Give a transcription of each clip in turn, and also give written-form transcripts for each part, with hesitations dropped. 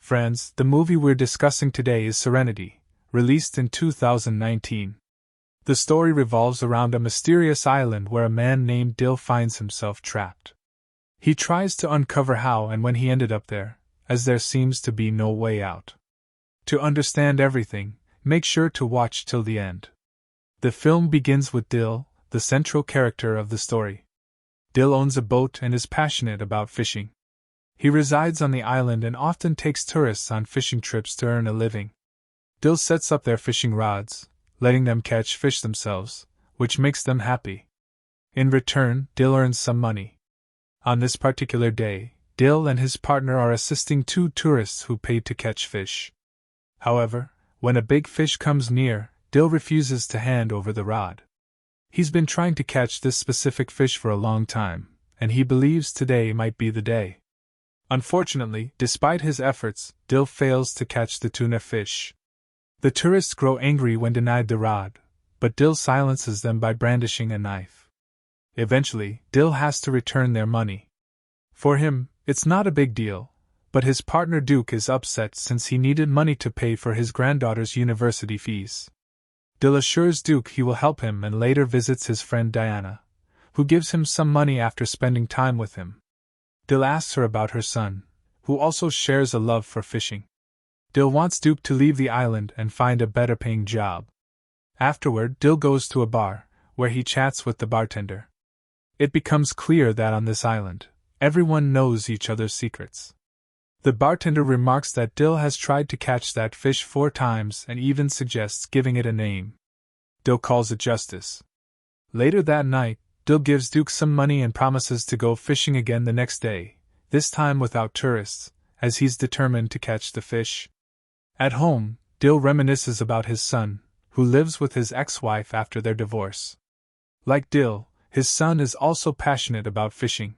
Friends, the movie we're discussing today is Serenity, released in 2019. The story revolves around a mysterious island where a man named Dill finds himself trapped. He tries to uncover how and when he ended up there, as there seems to be no way out. To understand everything, make sure to watch till the end. The film begins with Dill, the central character of the story. Dill owns a boat and is passionate about fishing. He resides on the island and often takes tourists on fishing trips to earn a living. Dill sets up their fishing rods, letting them catch fish themselves, which makes them happy. In return, Dill earns some money. On this particular day, Dill and his partner are assisting two tourists who paid to catch fish. However, when a big fish comes near, Dill refuses to hand over the rod. He's been trying to catch this specific fish for a long time, and he believes today might be the day. Unfortunately, despite his efforts, Dill fails to catch the tuna fish. The tourists grow angry when denied the rod, but Dill silences them by brandishing a knife. Eventually, Dill has to return their money. For him, it's not a big deal, but his partner Duke is upset since he needed money to pay for his granddaughter's university fees. Dill assures Duke he will help him and later visits his friend Diana, who gives him some money after spending time with him. Dill asks her about her son, who also shares a love for fishing. Dill wants Duke to leave the island and find a better-paying job. Afterward, Dill goes to a bar, where he chats with the bartender. It becomes clear that on this island, everyone knows each other's secrets. The bartender remarks that Dill has tried to catch that fish 4 times and even suggests giving it a name. Dill calls it Justice. Later that night, Dill gives Duke some money and promises to go fishing again the next day, this time without tourists, as he's determined to catch the fish. At home, Dill reminisces about his son, who lives with his ex-wife after their divorce. Like Dill, his son is also passionate about fishing.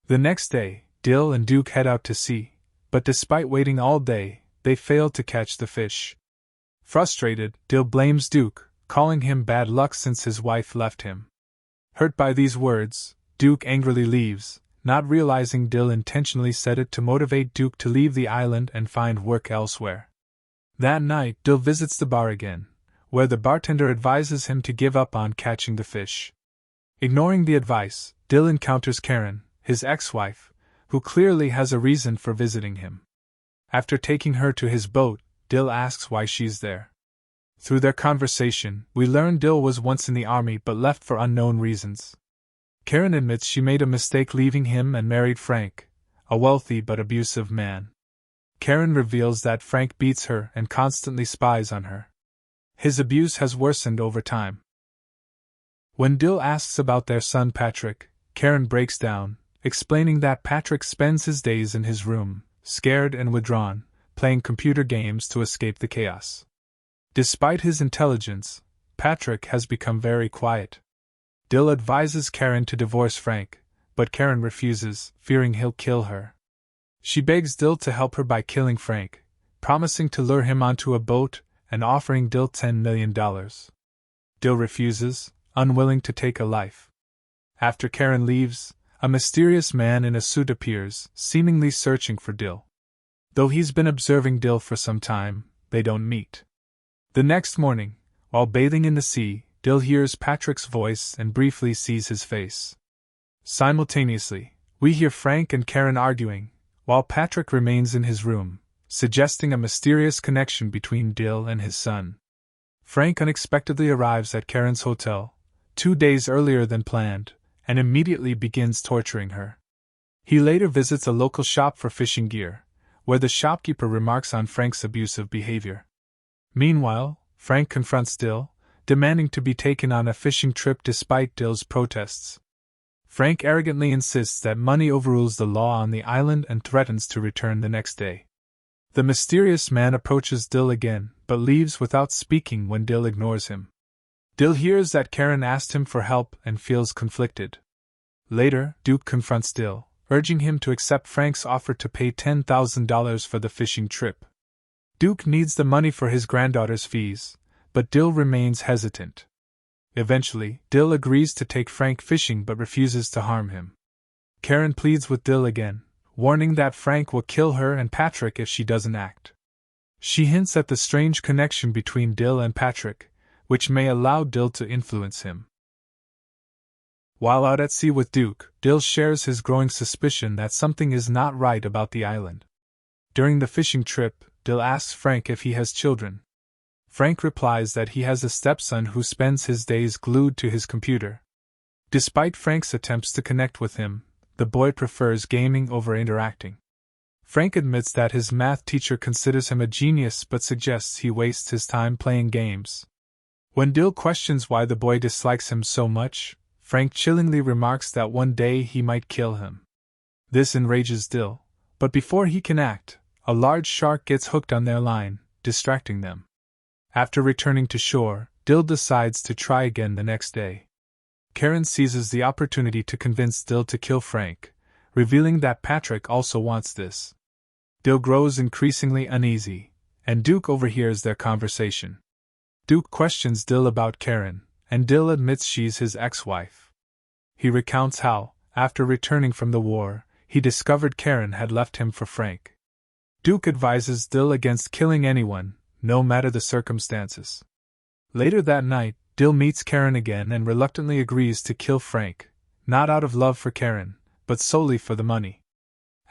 The next day, Dill and Duke head out to sea, but despite waiting all day, they fail to catch the fish. Frustrated, Dill blames Duke, calling him bad luck since his wife left him. Hurt by these words, Duke angrily leaves, not realizing Dill intentionally said it to motivate Duke to leave the island and find work elsewhere. That night, Dill visits the bar again, where the bartender advises him to give up on catching the fish. Ignoring the advice, Dill encounters Karen, his ex-wife, who clearly has a reason for visiting him. After taking her to his boat, Dill asks why she's there. Through their conversation, we learn Dill was once in the army but left for unknown reasons. Karen admits she made a mistake leaving him and married Frank, a wealthy but abusive man. Karen reveals that Frank beats her and constantly spies on her. His abuse has worsened over time. When Dill asks about their son Patrick, Karen breaks down, explaining that Patrick spends his days in his room, scared and withdrawn, playing computer games to escape the chaos. Despite his intelligence, Patrick has become very quiet. Dill advises Karen to divorce Frank, but Karen refuses, fearing he'll kill her. She begs Dill to help her by killing Frank, promising to lure him onto a boat and offering Dill $10 million. Dill refuses, unwilling to take a life. After Karen leaves, a mysterious man in a suit appears, seemingly searching for Dill. Though he's been observing Dill for some time, they don't meet. The next morning, while bathing in the sea, Dill hears Patrick's voice and briefly sees his face. Simultaneously, we hear Frank and Karen arguing, while Patrick remains in his room, suggesting a mysterious connection between Dill and his son. Frank unexpectedly arrives at Karen's hotel, 2 days earlier than planned, and immediately begins torturing her. He later visits a local shop for fishing gear, where the shopkeeper remarks on Frank's abusive behavior. Meanwhile, Frank confronts Dill, demanding to be taken on a fishing trip despite Dill's protests. Frank arrogantly insists that money overrules the law on the island and threatens to return the next day. The mysterious man approaches Dill again, but leaves without speaking when Dill ignores him. Dill hears that Karen asked him for help and feels conflicted. Later, Duke confronts Dill, urging him to accept Frank's offer to pay $10,000 for the fishing trip. Duke needs the money for his granddaughter's fees, but Dill remains hesitant. Eventually, Dill agrees to take Frank fishing but refuses to harm him. Karen pleads with Dill again, warning that Frank will kill her and Patrick if she doesn't act. She hints at the strange connection between Dill and Patrick, which may allow Dill to influence him. While out at sea with Duke, Dill shares his growing suspicion that something is not right about the island. During the fishing trip, Dill asks Frank if he has children. Frank replies that he has a stepson who spends his days glued to his computer. Despite Frank's attempts to connect with him, the boy prefers gaming over interacting. Frank admits that his math teacher considers him a genius but suggests he wastes his time playing games. When Dill questions why the boy dislikes him so much, Frank chillingly remarks that one day he might kill him. This enrages Dill, but before he can act, a large shark gets hooked on their line, distracting them. After returning to shore, Dill decides to try again the next day. Karen seizes the opportunity to convince Dill to kill Frank, revealing that Patrick also wants this. Dill grows increasingly uneasy, and Duke overhears their conversation. Duke questions Dill about Karen, and Dill admits she's his ex-wife. He recounts how, after returning from the war, he discovered Karen had left him for Frank. Duke advises Dill against killing anyone, no matter the circumstances. Later that night, Dill meets Karen again and reluctantly agrees to kill Frank, not out of love for Karen, but solely for the money.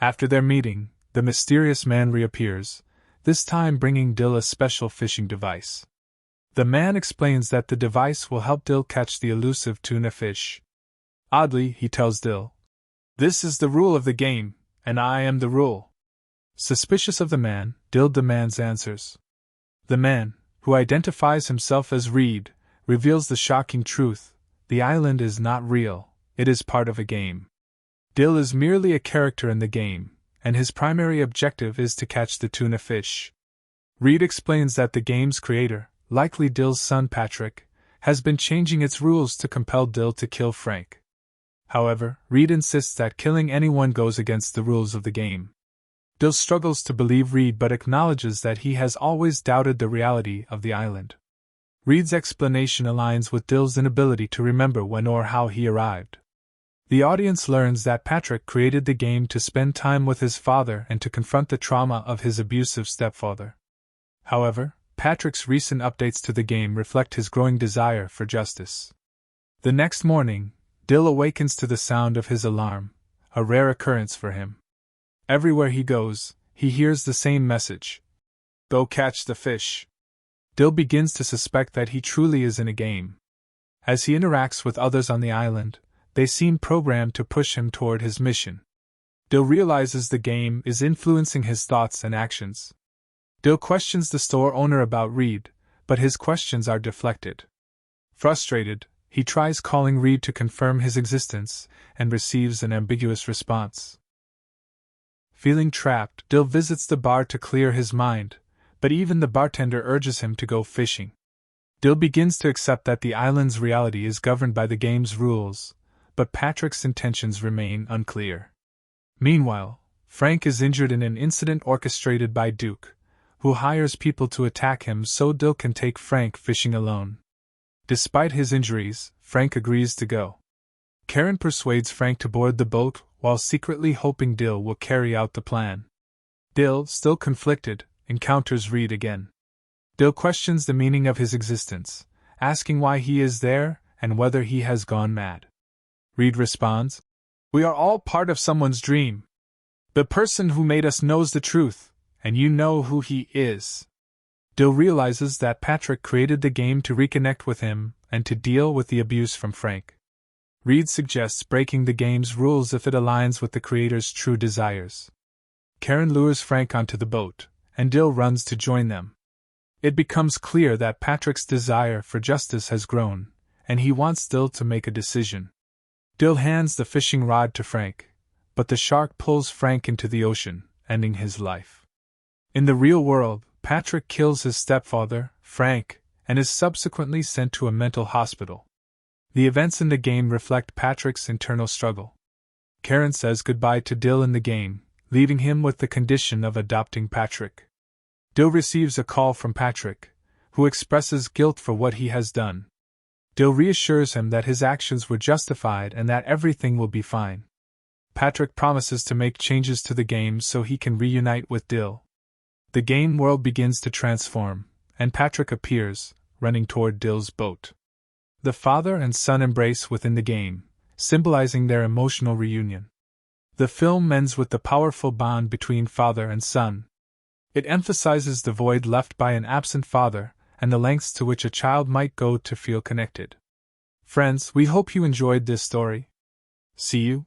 After their meeting, the mysterious man reappears, this time bringing Dill a special fishing device. The man explains that the device will help Dill catch the elusive tuna fish. Oddly, he tells Dill, "This is the rule of the game, and I am the rule." Suspicious of the man, Dill demands answers. The man, who identifies himself as Reed, reveals the shocking truth: the island is not real, it is part of a game. Dill is merely a character in the game, and his primary objective is to catch the tuna fish. Reed explains that the game's creator, likely Dill's son Patrick, has been changing its rules to compel Dill to kill Frank. However, Reed insists that killing anyone goes against the rules of the game. Dill struggles to believe Reed but acknowledges that he has always doubted the reality of the island. Reed's explanation aligns with Dill's inability to remember when or how he arrived. The audience learns that Patrick created the game to spend time with his father and to confront the trauma of his abusive stepfather. However, Patrick's recent updates to the game reflect his growing desire for justice. The next morning, Dill awakens to the sound of his alarm, a rare occurrence for him. Everywhere he goes, he hears the same message: "Go catch the fish." Dill begins to suspect that he truly is in a game. As he interacts with others on the island, they seem programmed to push him toward his mission. Dill realizes the game is influencing his thoughts and actions. Dill questions the store owner about Reed, but his questions are deflected. Frustrated, he tries calling Reed to confirm his existence, and receives an ambiguous response. Feeling trapped, Dill visits the bar to clear his mind, but even the bartender urges him to go fishing. Dill begins to accept that the island's reality is governed by the game's rules, but Patrick's intentions remain unclear. Meanwhile, Frank is injured in an incident orchestrated by Duke, who hires people to attack him so Dill can take Frank fishing alone. Despite his injuries, Frank agrees to go. Karen persuades Frank to board the boat while secretly hoping Dill will carry out the plan. Dill, still conflicted, encounters Reed again. Dill questions the meaning of his existence, asking why he is there and whether he has gone mad. Reed responds, "We are all part of someone's dream. The person who made us knows the truth, and you know who he is." Dill realizes that Patrick created the game to reconnect with him and to deal with the abuse from Frank. Reed suggests breaking the game's rules if it aligns with the creator's true desires. Karen lures Frank onto the boat, and Dill runs to join them. It becomes clear that Patrick's desire for justice has grown, and he wants Dill to make a decision. Dill hands the fishing rod to Frank, but the shark pulls Frank into the ocean, ending his life. In the real world, Patrick kills his stepfather, Frank, and is subsequently sent to a mental hospital. The events in the game reflect Patrick's internal struggle. Karen says goodbye to Dill in the game, leaving him with the condition of adopting Patrick. Dill receives a call from Patrick, who expresses guilt for what he has done. Dill reassures him that his actions were justified and that everything will be fine. Patrick promises to make changes to the game so he can reunite with Dill. The game world begins to transform, and Patrick appears, running toward Dill's boat. The father and son embrace within the game, symbolizing their emotional reunion. The film ends with the powerful bond between father and son. It emphasizes the void left by an absent father and the lengths to which a child might go to feel connected. Friends, we hope you enjoyed this story. See you